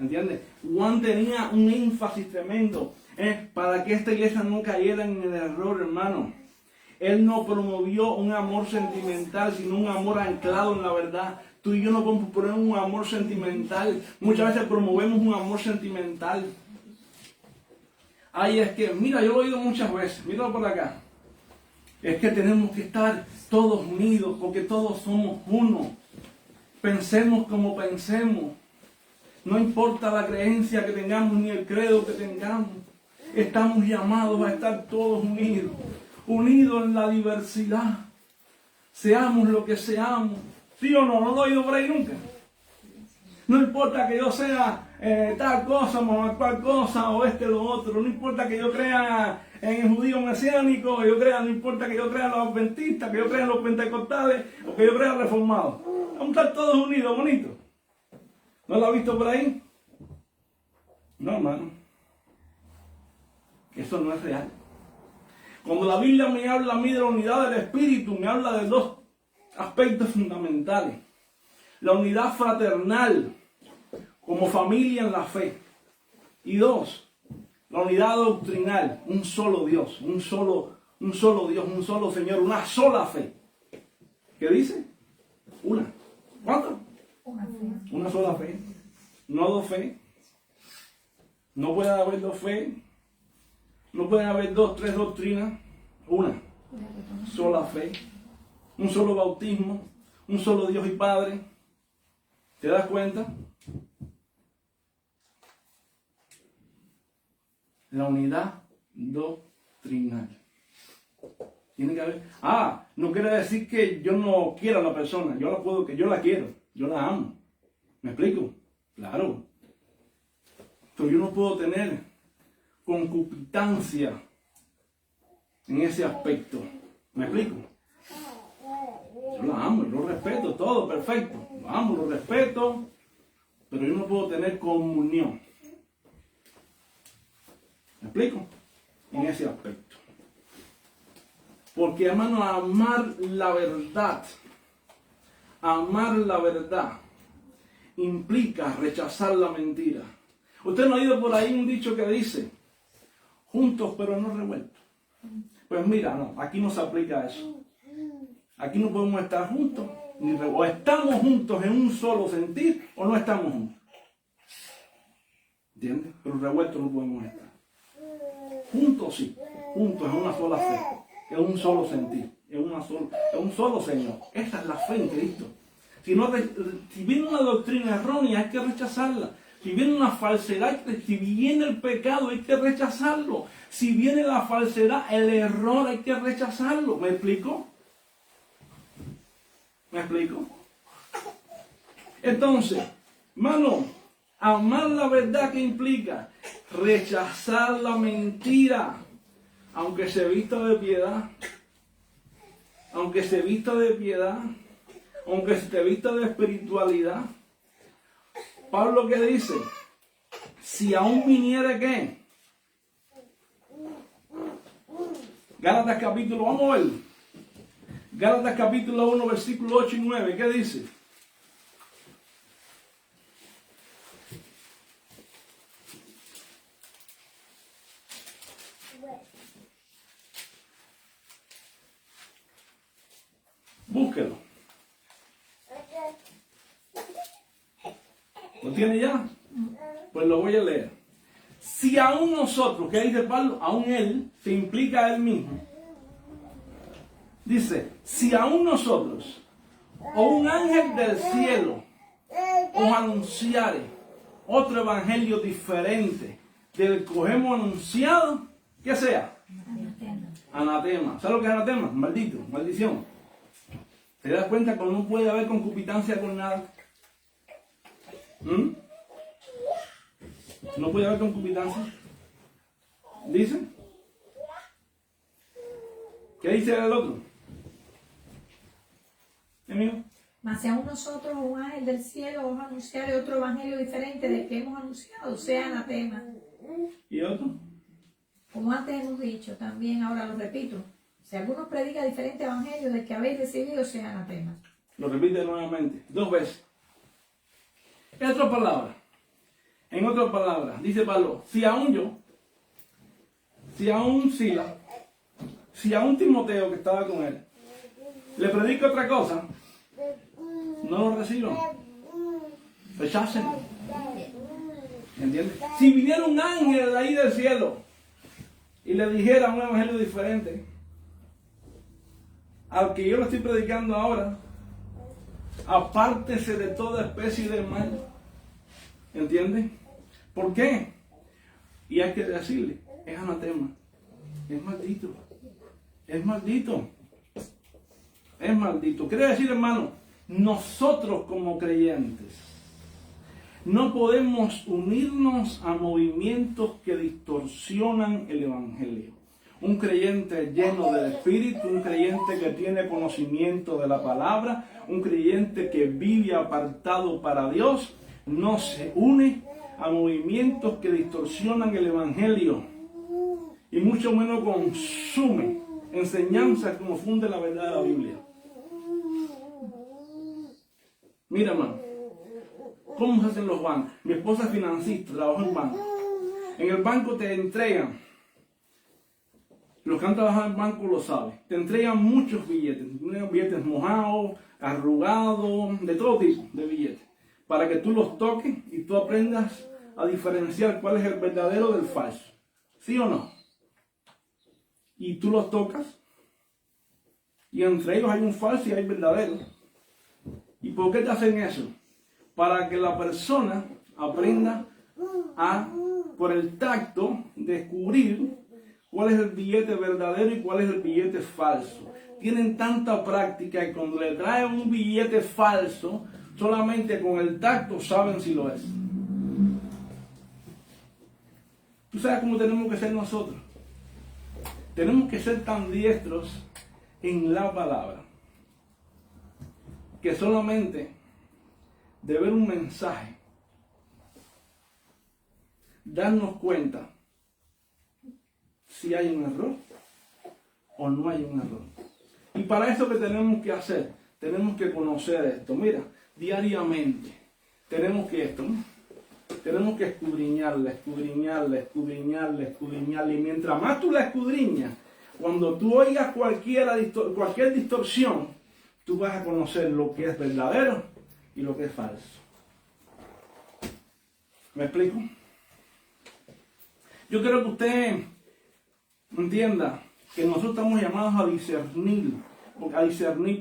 ¿Entiendes? Juan tenía un énfasis tremendo para que esta iglesia no cayera en el error, hermano. Él no promovió un amor sentimental, sino un amor anclado en la verdad. Tú y yo no podemos poner un amor sentimental. Muchas veces promovemos un amor sentimental. Ay, es que, mira, yo lo he oído muchas veces. Míralo por acá. Es que tenemos que estar todos unidos, porque todos somos uno. Pensemos como pensemos. No importa la creencia que tengamos, ni el credo que tengamos. Estamos llamados a estar todos unidos. Unidos en la diversidad. Seamos lo que seamos. ¿Sí o no? No lo he oído por ahí nunca. No importa que yo sea tal cosa, cual cosa, o lo otro. No importa que yo crea en el judío mesiánico, no importa que yo crea en los adventistas, que yo crea en los pentecostales, o que yo crea en reformados. Vamos a estar todos unidos, bonito. ¿No lo ha visto por ahí? No, hermano. Eso no es real. Cuando la Biblia me habla a mí de la unidad del Espíritu, me habla de dos aspectos fundamentales. La unidad fraternal, como familia en la fe. Y dos, la unidad doctrinal, un solo Dios, un solo Dios, un solo Señor, una sola fe. ¿Qué dice? Una. ¿Cuánto? Una sola fe. No dos fe. No puede haber dos fe. No pueden haber dos, tres doctrinas. Una sola fe. Un solo bautismo. Un solo Dios y Padre. ¿Te das cuenta? La unidad doctrinal. Tiene que haber. No quiere decir que yo no quiera a la persona. Yo la quiero. Yo la amo. ¿Me explico? Claro. Pero yo no puedo tener concupitancia en ese aspecto. ¿Me explico? Yo la amo, yo lo respeto, todo perfecto. Lo amo, lo respeto, pero yo no puedo tener comunión. ¿Me explico? En ese aspecto. Porque, hermano, amar la verdad implica rechazar la mentira. Usted no ha oído por ahí un dicho que dice, juntos pero no revueltos. Pues mira, no, aquí no se aplica eso. Aquí no podemos estar juntos, o estamos juntos en un solo sentir, o no estamos juntos. ¿Entiendes? Pero revueltos no podemos estar. Juntos sí, juntos en una sola fe, en un solo sentir, en un solo Señor. Esa es la fe en Cristo. Si viene una doctrina errónea, hay que rechazarla. Si viene una falsedad, si viene el pecado, hay que rechazarlo. Si viene la falsedad, el error, hay que rechazarlo. ¿Me explico? ¿Me explico? Entonces, hermano, amar la verdad, que implica rechazar la mentira, aunque se vista de piedad, aunque se vista de piedad, aunque se te vista de espiritualidad. Pablo, ¿qué dice? Si aún viniera, ¿qué? Gálatas capítulo, vamos a ver. Gálatas capítulo 1, versículo 8 y 9, ¿qué dice? Búsquelo. ¿Lo tiene ya? Pues lo voy a leer. Si aún nosotros, ¿qué dice Pablo? Aún él, se implica a él mismo. Dice, si aún nosotros, o un ángel del cielo, os anunciare otro evangelio diferente del que os hemos anunciado, ¿qué sea? Anatema. ¿Sabes lo que es anatema? Maldito, maldición. ¿Te das cuenta que no puede haber concupitancia con nada? No puede haber concupitancia. ¿Dice? ¿Qué dice el otro? ¿Qué amigo? Mas si aún nosotros, un ángel del cielo, os anunciare otro evangelio diferente del que hemos anunciado, sea anatema. ¿Y otro? Como antes hemos dicho, también ahora lo repito. Si alguno predica diferente evangelio del que habéis recibido, sea anatema. Lo repite nuevamente, 2 veces. En otras palabras, dice Pablo, si aún yo, si aún Sila, si aún Timoteo, que estaba con él, le predico otra cosa, no lo reciban. Rechácenlo. ¿Entiendes? Si viniera un ángel de ahí del cielo y le dijera un evangelio diferente al que yo le estoy predicando ahora, apártese de toda especie de mal. ¿Entiendes? ¿Por qué? Y hay que decirle, es anatema, es maldito, es maldito, es maldito. Quiere decir, hermano, nosotros como creyentes no podemos unirnos a movimientos que distorsionan el evangelio. Un creyente lleno del Espíritu, un creyente que tiene conocimiento de la palabra, un creyente que vive apartado para Dios, no se une a movimientos que distorsionan el evangelio y mucho menos consume enseñanzas que confunden la verdad de la Biblia. Mira, hermano, ¿cómo se hacen los bancos? Mi esposa es financista, trabaja en banco. En el banco te entregan, los que han trabajado en banco lo saben, te entregan muchos billetes mojados, arrugados, de todo tipo de billetes, para que tú los toques y tú aprendas a diferenciar cuál es el verdadero del falso. ¿Sí o no? Y tú los tocas y entre ellos hay un falso y hay verdadero. ¿Y por qué te hacen eso? Para que la persona aprenda a, por el tacto, descubrir cuál es el billete verdadero y cuál es el billete falso. Tienen tanta práctica que cuando le traen un billete falso, solamente con el tacto saben si lo es. ¿Tú sabes cómo tenemos que ser nosotros? Tenemos que ser tan diestros en la palabra que solamente de ver un mensaje, darnos cuenta si hay un error o no hay un error. Y para eso, ¿qué tenemos que hacer? Tenemos que conocer esto. Mira, diariamente tenemos que tenemos que escudriñarla. Y mientras más tú la escudriñas, cuando tú oigas cualquier distorsión, tú vas a conocer lo que es verdadero y lo que es falso. ¿Me explico? Yo quiero que usted entienda que nosotros estamos llamados a discernir.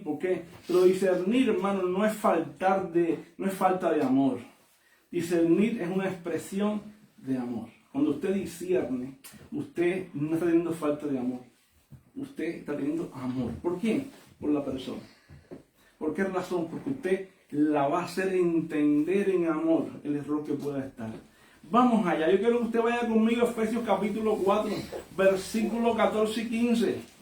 ¿Por qué? Pero discernir, hermano, no es falta de amor. Discernir es una expresión de amor. Cuando usted discierne, usted no está teniendo falta de amor. Usted está teniendo amor. ¿Por quién? Por la persona. ¿Por qué razón? Porque usted la va a hacer entender en amor el error que pueda estar. Vamos allá. Yo quiero que usted vaya conmigo a Efesios capítulo 4, versículos 14 y 15.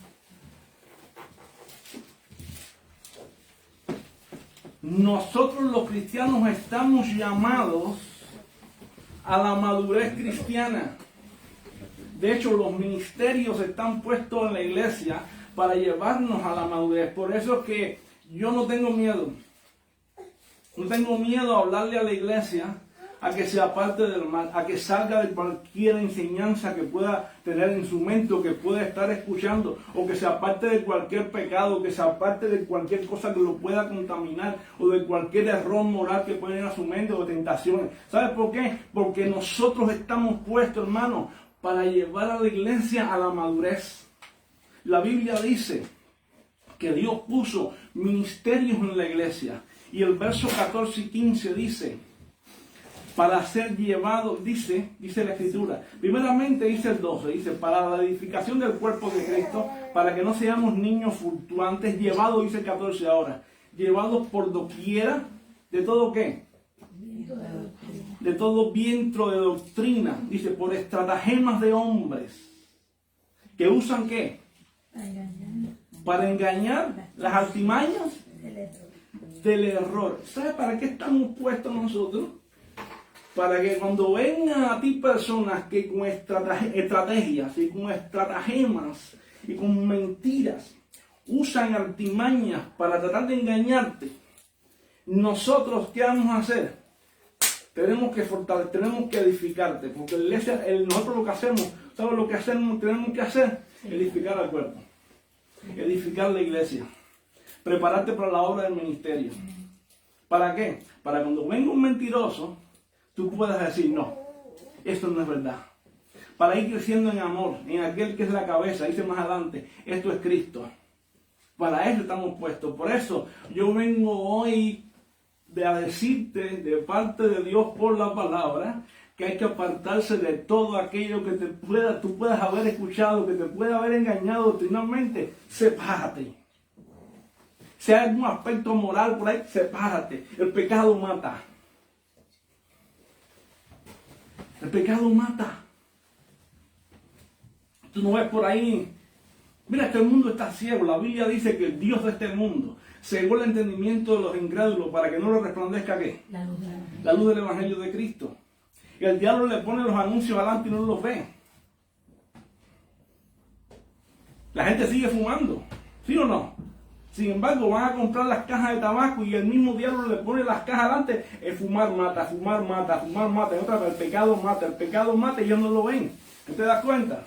Nosotros los cristianos estamos llamados a la madurez cristiana. De hecho, los ministerios están puestos en la iglesia para llevarnos a la madurez. Por eso es que yo no tengo miedo. No tengo miedo a hablarle a la iglesia a que se aparte del mal, a que salga de cualquier enseñanza que pueda tener en su mente o que pueda estar escuchando, o que se aparte de cualquier pecado, que se aparte de cualquier cosa que lo pueda contaminar, o de cualquier error moral que pueda ir a su mente o tentaciones. ¿Sabe por qué? Porque nosotros estamos puestos, hermano, para llevar a la iglesia a la madurez. La Biblia dice que Dios puso ministerios en la iglesia. Y el verso 14 y 15 dice, para ser llevado, dice la Escritura. Primeramente dice el 12, dice, para la edificación del cuerpo de Cristo, para que no seamos niños fluctuantes, llevados, dice el 14 ahora, llevados por doquiera, ¿de todo qué? De todo viento de doctrina, dice, por estratagemas de hombres, que usan ¿qué? Para engañar las artimañas del error. ¿Sabe para qué estamos puestos nosotros? Para que cuando vengan a ti personas que con estrategias y con estratagemas y con mentiras usan artimañas para tratar de engañarte, nosotros ¿qué vamos a hacer? Tenemos que fortalecer, tenemos que edificarte, porque la iglesia, nosotros lo que hacemos, ¿sabes lo que hacemos? Tenemos que hacer? Edificar al cuerpo, edificar la iglesia, prepararte para la obra del ministerio. ¿Para qué? Para cuando venga un mentiroso, tú puedas decir, no, esto no es verdad. Para ir creciendo en amor, en aquel que es la cabeza, dice más adelante, esto es Cristo. Para eso estamos puestos. Por eso yo vengo hoy a decirte de parte de Dios por la palabra que hay que apartarse de todo aquello que tú puedas haber escuchado, que te pueda haber engañado doctrinalmente. Sepárate. Si hay algún aspecto moral por ahí, sepárate. El pecado mata. El pecado mata. Tú no ves por ahí. Mira que el mundo está ciego. La Biblia dice que el Dios de este mundo cegó el entendimiento de los incrédulos para que no le resplandezca ¿qué? La luz del Evangelio de Cristo. Y el diablo le pone los anuncios adelante y no los ve. La gente sigue fumando. ¿Sí o no? Sin embargo, van a comprar las cajas de tabaco y el mismo diablo le pone las cajas adelante. El fumar mata, fumar mata, fumar mata. Y otra vez, el pecado mata y ellos no lo ven. ¿No te das cuenta?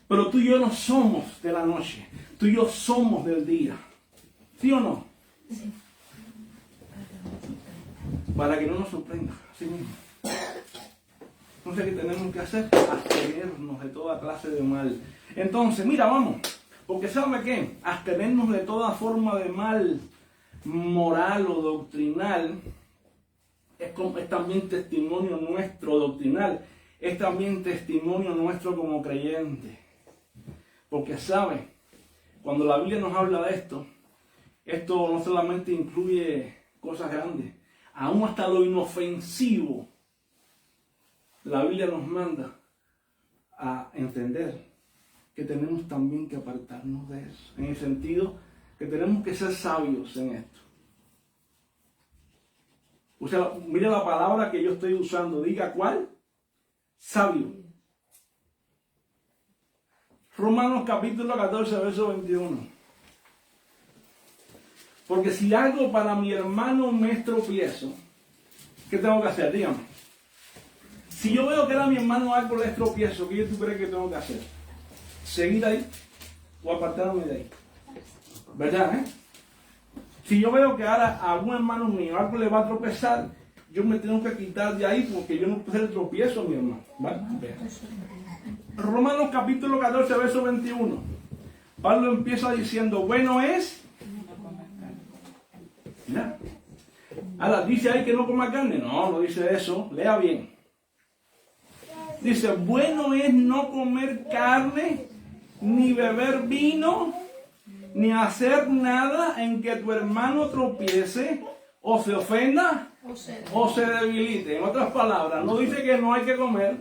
Pero tú y yo no somos de la noche. Tú y yo somos del día. ¿Sí o no? Sí. Para que no nos sorprenda. Así mismo. Entonces, ¿qué tenemos que hacer? Abstenernos de toda clase de mal. Entonces, mira, vamos. Porque ¿sabe qué? Abstenernos de toda forma de mal moral o doctrinal es también testimonio nuestro doctrinal. Es también testimonio nuestro como creyentes. Porque ¿sabe? Cuando la Biblia nos habla de esto no solamente incluye cosas grandes, aún hasta lo inofensivo. La Biblia nos manda a entender que tenemos también que apartarnos de eso, en el sentido que tenemos que ser sabios en esto. O sea, mira la palabra que yo estoy usando, diga ¿cuál? Sabio. Romanos capítulo 14, verso 21. Porque si algo para mi hermano me es tropiezo, ¿qué tengo que hacer? Dígame. Si yo veo que era mi hermano algo le es tropiezo, ¿qué tú crees que tengo que hacer? ¿Seguir ahí o apartarme de ahí? ¿Verdad, Si yo veo que ahora a algún hermano mío algo le va a tropezar, yo me tengo que quitar de ahí porque yo no puedo hacer el tropiezo a mi hermano. ¿Vale? Romanos capítulo 14, verso 21. Pablo empieza diciendo, bueno es... Mira, Ahora, ¿dice ahí que no coma carne? No, no dice eso. Lea bien. Dice, bueno es no comer carne, ni beber vino, ni hacer nada en que tu hermano tropiece, o se ofenda, o se debilite. En otras palabras, no dice que no hay que comer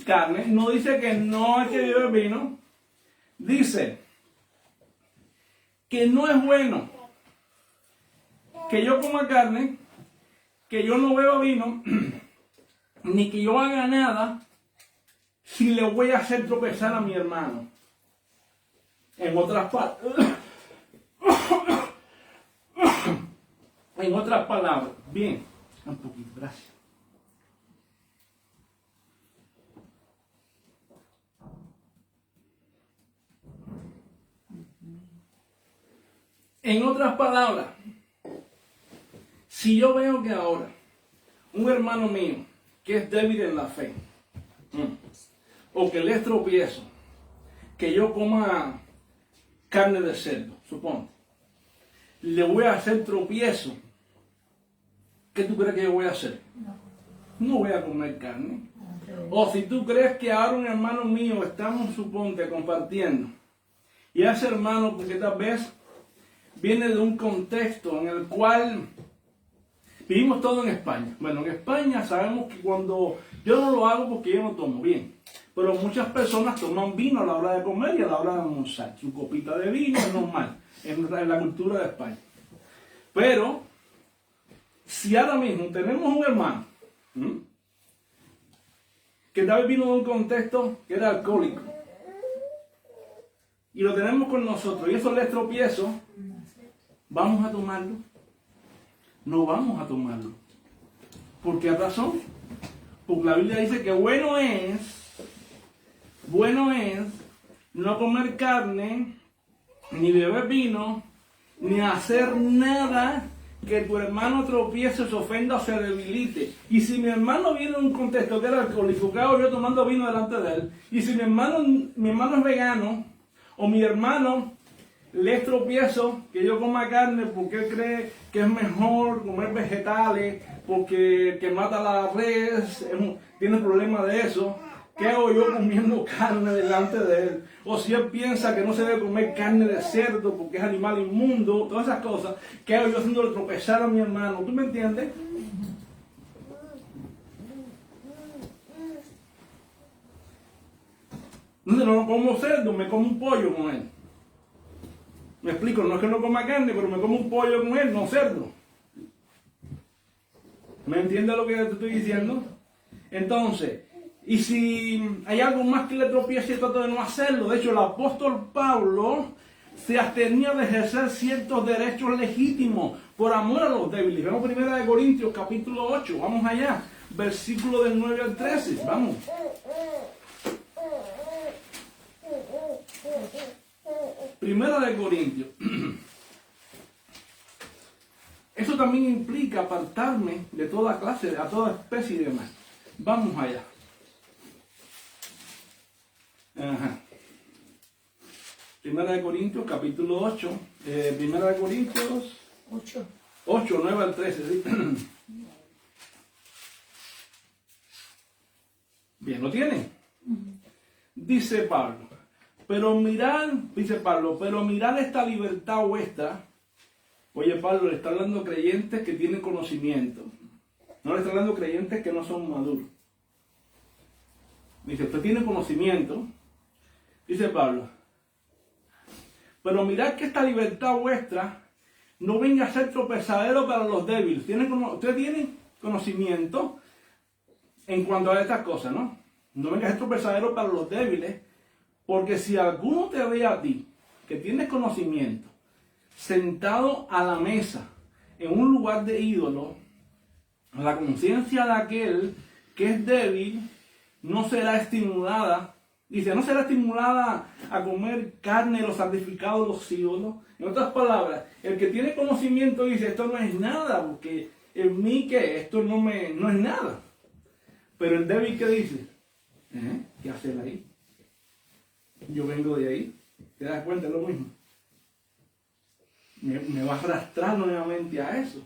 carne, no dice que no hay que beber vino. Dice que no es bueno que yo coma carne, que yo no beba vino, ni que yo haga nada si le voy a hacer tropezar a mi hermano. En otras palabras, bien, un poquito, gracias. En otras palabras, si yo veo que ahora un hermano mío que es débil en la fe, o que le es tropiezo, que yo coma carne de cerdo, supongo, le voy a hacer tropiezo, ¿qué tú crees que yo voy a hacer? No voy a comer carne. O si tú crees que ahora un hermano mío estamos, suponte, compartiendo, y ese hermano, porque tal vez viene de un contexto en el cual vivimos todo en España. Bueno, en España sabemos que cuando yo no lo hago porque yo no tomo bien, pero muchas personas toman vino a la hora de comer y a la hora de almorzar. Su copita de vino es normal en la cultura de España. Pero si ahora mismo tenemos un hermano que tal vez vino de un contexto que era alcohólico y lo tenemos con nosotros y eso le es tropiezo, ¿vamos a tomarlo? No vamos a tomarlo. ¿Por qué razón? Porque la Biblia dice que bueno es no comer carne, ni beber vino, ni hacer nada que tu hermano tropiece, se ofenda o se debilite. Y si mi hermano viene en un contexto que era alcohólico, ¿qué hago yo tomando vino delante de él? Y si mi hermano es vegano, o mi hermano le es tropiezo que yo coma carne porque él cree que es mejor comer vegetales, porque que mata la res, tiene problemas de eso, ¿qué hago yo comiendo carne delante de él? O si él piensa que no se debe comer carne de cerdo porque es animal inmundo, todas esas cosas, ¿qué hago yo haciéndole tropezar a mi hermano? ¿Tú me entiendes? No como cerdo, me como un pollo con él. Me explico, no es que no coma carne, pero me como un pollo con él, no cerdo. ¿Me entiendes lo que te estoy diciendo? Entonces, y si hay algo más que le tropiece, trato de no hacerlo. De hecho, el apóstol Pablo se abstenía de ejercer ciertos derechos legítimos por amor a los débiles. Vamos 1 Corintios capítulo 8, vamos allá, versículo del 9 al 13, vamos. Primera de Corintios. Eso también implica apartarme de toda clase, a toda especie y demás. Vamos allá. Primera de Corintios, capítulo 8. Primera de Corintios 8, 9 al 13. ¿Sí? Bien, ¿lo tienen? Dice Pablo. Pero mirad esta libertad vuestra. Oye, Pablo le está hablando a creyentes que tienen conocimiento. No le está hablando a creyentes que no son maduros. Dice, usted tiene conocimiento. Dice Pablo. Pero mirad que esta libertad vuestra no venga a ser tropezadero para los débiles. Usted tiene conocimiento en cuanto a estas cosas, ¿no? No venga a ser tropezadero para los débiles. Porque si alguno te ve a ti, que tienes conocimiento, sentado a la mesa, en un lugar de ídolo, la conciencia de aquel que es débil no será estimulada. Dice, no será estimulada a comer carne, los sacrificados, los ídolos. En otras palabras, el que tiene conocimiento dice, esto no es nada, porque en mí que esto no es nada. Pero el débil, ¿qué dice? ¿Qué hace él ahí? Yo vengo de ahí, ¿te das cuenta? Es lo mismo. Me va a arrastrar nuevamente a eso.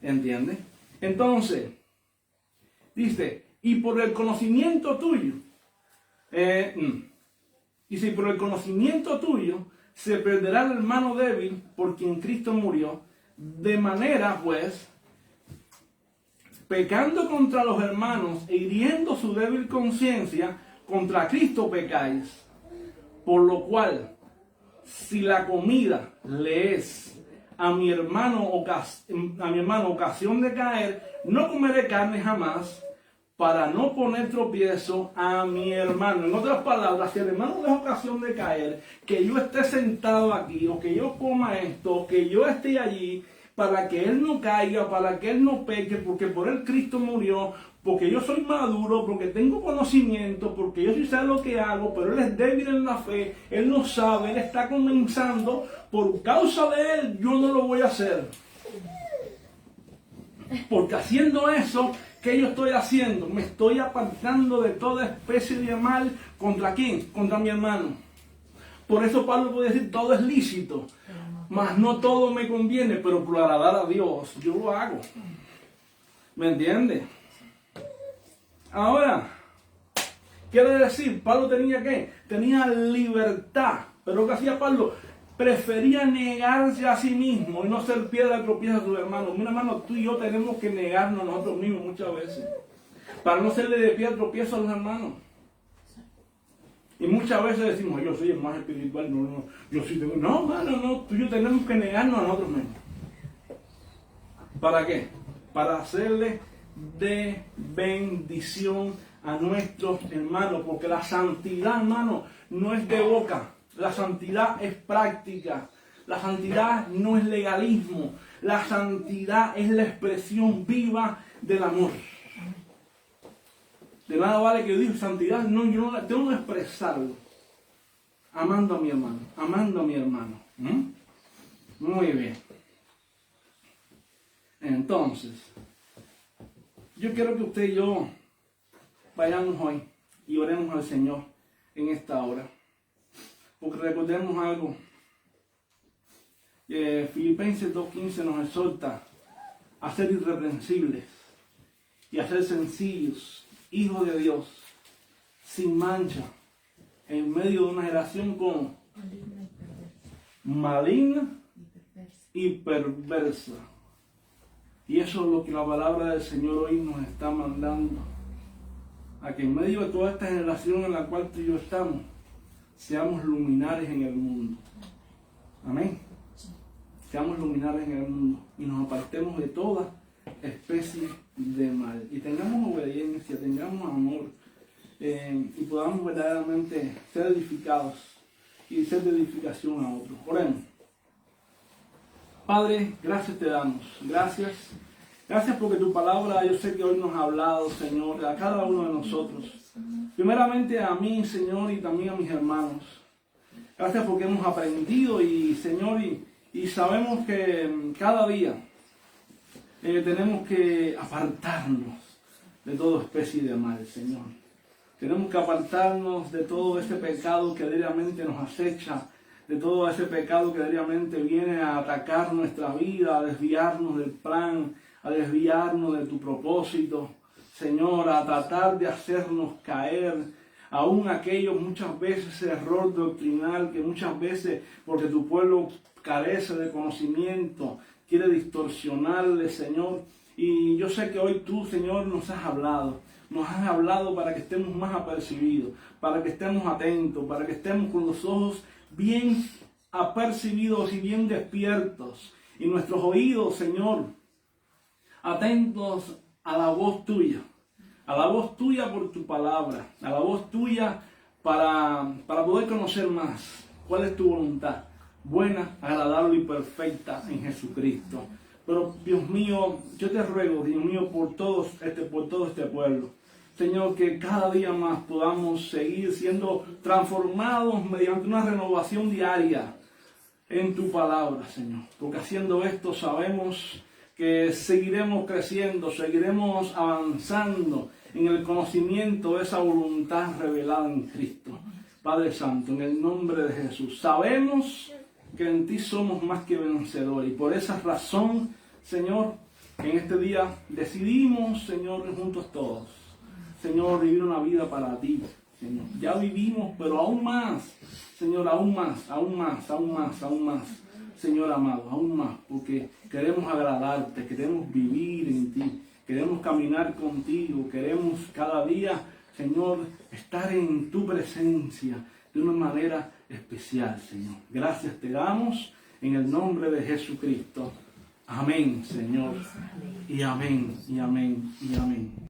¿Entiendes? Entonces, dice, y por el conocimiento tuyo, y si por el conocimiento tuyo se perderá el hermano débil por quien Cristo murió, de manera pues, pecando contra los hermanos e hiriendo su débil conciencia, contra Cristo pecáis. Por lo cual, si la comida le es a mi hermano ocasión de caer, no comeré carne jamás, para no poner tropiezo a mi hermano. En otras palabras, si el hermano le es ocasión de caer, que yo esté sentado aquí, o que yo coma esto, o que yo esté allí, para que él no caiga, para que él no peque, porque por él Cristo murió, porque yo soy maduro, porque tengo conocimiento, porque yo sí sé lo que hago, pero él es débil en la fe, él no sabe, él está comenzando, por causa de él yo no lo voy a hacer. Porque haciendo eso, ¿qué yo estoy haciendo? Me estoy apartando de toda especie de mal. ¿Contra quién? Contra mi hermano. Por eso Pablo puede decir, todo es lícito, mas no todo me conviene, pero por agradar a Dios, yo lo hago. ¿Me entiende? Ahora, quiere decir, Pablo tenía ¿qué? Tenía libertad. Pero ¿qué hacía Pablo? Prefería negarse a sí mismo y no ser piedra de tropiezo a sus hermanos. Mira, hermano, tú y yo tenemos que negarnos a nosotros mismos muchas veces, para no serle de piedra de tropiezo a los hermanos. Y muchas veces decimos, yo soy el más espiritual, no, yo sí tengo. No, hermano, no, tú y yo tenemos que negarnos a nosotros mismos. ¿Para qué? Para hacerle de bendición a nuestros hermanos, porque la santidad, hermano, no es de boca. La santidad es práctica. La santidad no es legalismo. La santidad es la expresión viva del amor. De nada vale que yo diga santidad, no, yo no tengo que expresarlo. Amando a mi hermano, amando a mi hermano. Muy bien. Entonces, yo quiero que usted y yo vayamos hoy y oremos al Señor en esta hora. Porque recordemos algo. Filipenses 2:15 nos exhorta a ser irreprensibles y a ser sencillos, hijos de Dios, sin mancha, en medio de una generación como maligna y perversa. Y eso es lo que la palabra del Señor hoy nos está mandando. A que en medio de toda esta generación en la cual tú y yo estamos, seamos luminares en el mundo. Amén. Seamos luminares en el mundo y nos apartemos de toda especie de mal. Y tengamos obediencia, tengamos amor y podamos verdaderamente ser edificados y ser de edificación a otros. Oremos. Padre, gracias te damos. Gracias. Gracias porque tu palabra, yo sé que hoy nos ha hablado, Señor, a cada uno de nosotros. Primeramente a mí, Señor, y también a mis hermanos. Gracias porque hemos aprendido y, Señor, y sabemos que cada día tenemos que apartarnos de toda especie de mal, Señor. Tenemos que apartarnos de todo ese pecado que diariamente nos acecha, de todo ese pecado que diariamente viene a atacar nuestra vida, a desviarnos del plan, a desviarnos de tu propósito, Señor, a tratar de hacernos caer, aún aquello muchas veces ese error doctrinal que muchas veces, porque tu pueblo carece de conocimiento, quiere distorsionarle, Señor. Y yo sé que hoy tú, Señor, nos has hablado para que estemos más apercibidos, para que estemos atentos, para que estemos con los ojos bien apercibidos y bien despiertos, y nuestros oídos, Señor, atentos a la voz tuya por tu palabra, a la voz tuya para poder conocer más cuál es tu voluntad, buena, agradable y perfecta en Jesucristo. Pero Dios mío, yo te ruego, Dios mío, por todo este pueblo, Señor, que cada día más podamos seguir siendo transformados mediante una renovación diaria en tu palabra, Señor. Porque haciendo esto sabemos que seguiremos creciendo, seguiremos avanzando en el conocimiento de esa voluntad revelada en Cristo. Padre Santo, en el nombre de Jesús, sabemos que en ti somos más que vencedores y por esa razón, Señor, En este día decidimos, Señor, juntos todos, Señor, vivir una vida para ti, Señor. Ya vivimos, pero aún más, Señor, aún más, aún más, aún más, aún más, Señor amado, aún más, porque queremos agradarte, queremos vivir en ti, queremos caminar contigo, queremos cada día, Señor, estar en tu presencia de una manera especial, Señor. Gracias te damos en el nombre de Jesucristo. Amén, Señor. Y amén, y amén, y amén.